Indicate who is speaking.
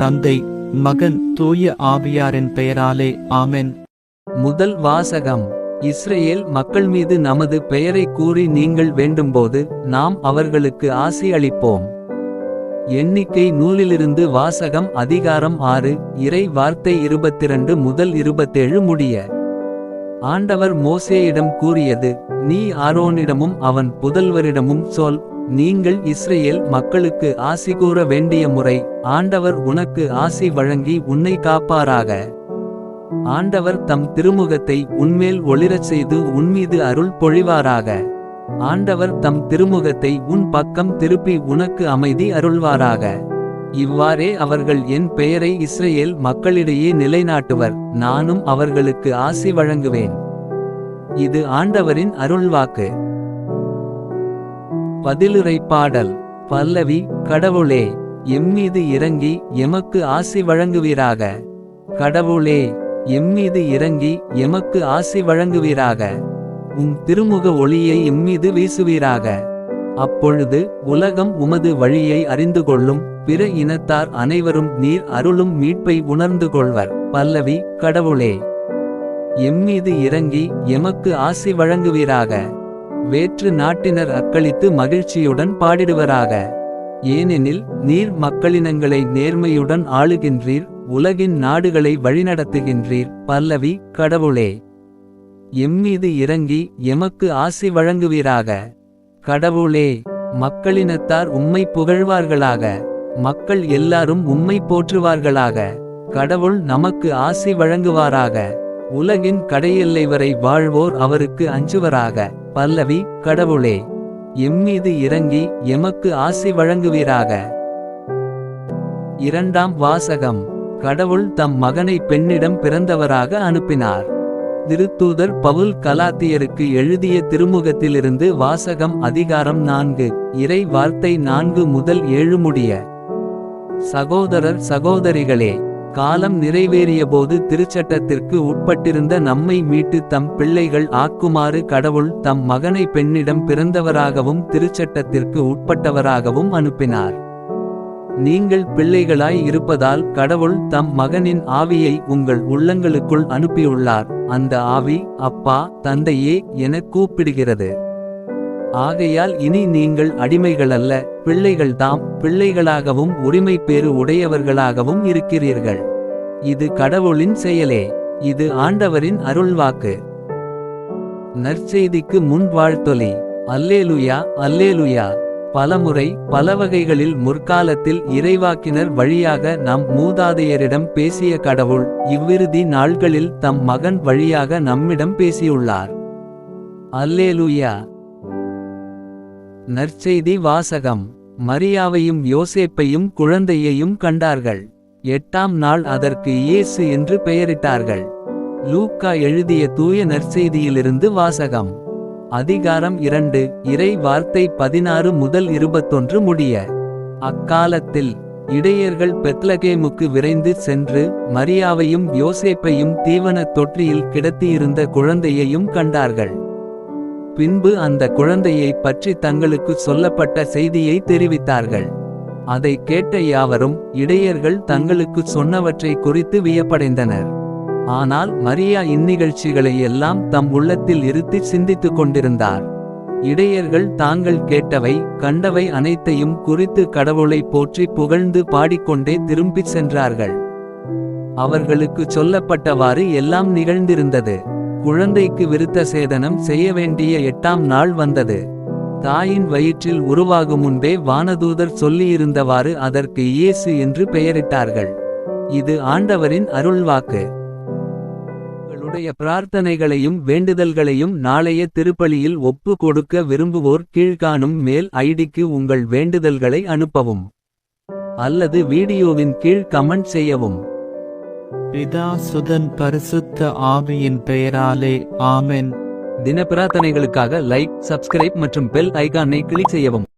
Speaker 1: தந்தை, மகன், தூய ஆவியாரின் பெயராலே ஆமென்.
Speaker 2: முதல் வாசகம். இஸ்ரேல் மக்கள் மீது நமது பெயரை கூறி நீங்கள் வேண்டும்போது நாம் அவர்களுக்கு ஆசி அளிப்போம். எண்ணிக்கை நூலிலிருந்து வாசகம். அதிகாரம் 6, இறை வார்த்தை 22 முதல் 27 முடிய. ஆண்டவர் மோசேயிடம் கூறியது: நீ ஆரோனிடமும் அவன் புதல்வரிடமும் சொல், நீங்கள் இஸ்ரேல் மக்களுக்கு ஆசி கூற வேண்டிய முறை. ஆண்டவர் உனக்கு ஆசி வழங்கி உன்னை காப்பாராக. ஆண்டவர் தம் திருமுகத்தை உன்மேல் ஒளிரச் செய்து உன்மீது அருள் பொழிவாராக. ஆண்டவர் தம் திருமுகத்தை உன் பக்கம் திருப்பி உனக்கு அமைதி அருள்வாராக. இவ்வாறே அவர்கள் என் பெயரை இஸ்ரேல் மக்களிடையே நிலைநாட்டுவர். நானும் அவர்களுக்கு ஆசி வழங்குவேன். இது ஆண்டவரின் அருள்வாக்கு. பதிலுரை பாடல். பல்லவி. கடவுளே, எம்மீது இறங்கி எமக்கு ஆசி வழங்குவீராக. கடவுளே, எம்மீது இறங்கி எமக்கு ஆசி வழங்குவீராக. உம் திருமுக ஒளியை எம்மீது வீசுவீராக. அப்பொழுது உலகம் உமது வழியை அறிந்து கொள்ளும். பிற இனத்தார் அனைவரும் நீர் அருளும் மீட்பை உணர்ந்து கொள்வர். பல்லவி. கடவுளே, எம்மீது இறங்கி எமக்கு ஆசி வழங்குவீராக. வேற்று நாட்டினர் அக்களித்து மகிழ்ச்சியுடன் பாடிடுவராக. ஏனெனில் நீர் மக்களினங்களை நேர்மையுடன் ஆளுகின்றீர், உலகின் நாடுகளை வழிநடத்துகின்றீர். பல்லவி. கடவுளே, எம்மீது இறங்கி எமக்கு ஆசி வழங்குவீராக. கடவுளே, மக்களினத்தார் உம்மை புகழ்வார்களாக. மக்கள் எல்லாரும் உம்மை போற்றுவார்களாக. கடவுள் நமக்கு ஆசி வழங்குவாராக. உலகின் கடையெல்லை வரை வாழ்வோர் அவருக்கு அஞ்சுவராக. பல்லவி. கடவுளே, எம்மீது இறங்கி எமக்கு ஆசி வழங்குவீராக. இரண்டாம் வாசகம். கடவுள் தம் மகனை பெண்ணிடம் பிறந்தவராக அனுப்பினார். திருத்தூதர் பவுல் கலாத்தியருக்கு எழுதிய திருமுகத்திலிருந்து வாசகம். அதிகாரம் 4, இறை வார்த்தை 4 முதல் 7 முடிய. சகோதரர் சகோதரிகளே, காலம் நிறைவேறியபோது திருச்சட்டத்திற்கு உட்பட்டிருந்த நம்மை மீட்டு தம் பிள்ளைகள் ஆக்குமாறு கடவுள் தம் மகனை பெண்ணிடம் பிறந்தவராகவும் திருச்சட்டத்திற்கு உட்பட்டவராகவும் அனுப்பினார். நீங்கள் பிள்ளைகளாய் இருப்பதால் கடவுள் தம் மகனின் ஆவியை உங்கள் உள்ளங்களுக்குள் அனுப்பியுள்ளார். அந்த ஆவி அப்பா, தந்தையே எனக் கூப்பிடுகிறது. ஆகையால் இனி நீங்கள் அடிமைகளல்ல, பிள்ளைகள்தாம். பிள்ளைகளாகவும் உரிமை பேறு உடையவர்களாகவும் இருக்கிறீர்கள். இது கடவுளின் செயலே. இது ஆண்டவரின் அருள்வாக்கு. நற்செய்திக்கு முன் வாழ்த்தொலி. அல்லேலுயா, அல்லேலுயா. பலமுறை பலவகைகளில் முற்காலத்தில் இறைவாக்கினர் வழியாக நம் மூதாதையரிடம் பேசிய கடவுள் இவ்விறுதி நாள்களில் தம் மகன் வழியாக நம்மிடம் பேசியுள்ளார். அல்லேலுயா. நற்செய்தி வாசகம். மரியாவையும் யோசேப்பையும் குழந்தையையும் கண்டார்கள். 8ஆம் நாள் அதற்கு இயேசு என்று பெயரிட்டார்கள். லூக்கா எழுதிய தூய நற்செய்தியிலிருந்து வாசகம். அதிகாரம் 2, இறை வார்த்தை 16 முதல் 21 முடிய. அக்காலத்தில் இடையர்கள் பெத்லகேமுக்கு விரைந்து சென்று மரியாவையும் யோசேப்பையும் தீவனத் தொட்டியில் கிடத்தியிருந்த குழந்தையையும் கண்டார்கள். பின்பு அந்த குழந்தையை பற்றி தங்களுக்கு சொல்லப்பட்ட செய்தியை தெரிவித்தார்கள். அதை கேட்ட யாவரும் இடையர்கள் தங்களுக்கு சொன்னவற்றை குறித்து வியப்படைந்தனர். ஆனால் மரியா இந்நிகழ்ச்சிகளை எல்லாம் தம் உள்ளத்தில் இருத்தி சிந்தித்துக் கொண்டிருந்தார். இடையர்கள் தாங்கள் கேட்டவை கண்டவை அனைத்தையும் குறித்து கடவுளை போற்றி புகழ்ந்து பாடிக்கொண்டே திரும்பிச் சென்றார்கள். அவர்களுக்கு சொல்லப்பட்டவாறு எல்லாம் நிகழ்ந்திருந்தது. குழந்தைக்கு விருத்த சேதனம் செய்ய வேண்டிய 8ஆம் நாள் வந்தது. தாயின் வயிற்றில் உருவாகும் முன்பே வானதூதர் சொல்லியிருந்தவாறு அதற்கு இயேசு என்று பெயரிட்டார்கள். இது ஆண்டவரின் அருள்வாக்கு. உங்களுடைய பிரார்த்தனைகளையும் வேண்டுதல்களையும் நாளைய திருப்பலியில் ஒப்பு கொடுக்க விரும்புவோர் கீழ்காணும் மெயில் ஐடிக்கு உங்கள் வேண்டுதல்களை அனுப்பவும் அல்லது வீடியோவின் கீழ் கமெண்ட் செய்யவும்.
Speaker 1: பிதா, சுதன், பரிசுத்த ஆவியின் பெயராலே ஆமென்.
Speaker 2: தின பிரார்த்தனைகளுக்காக லைக், சப்ஸ்கிரைப் மற்றும் பெல் ஐகானை கிளிக் செய்யவும்.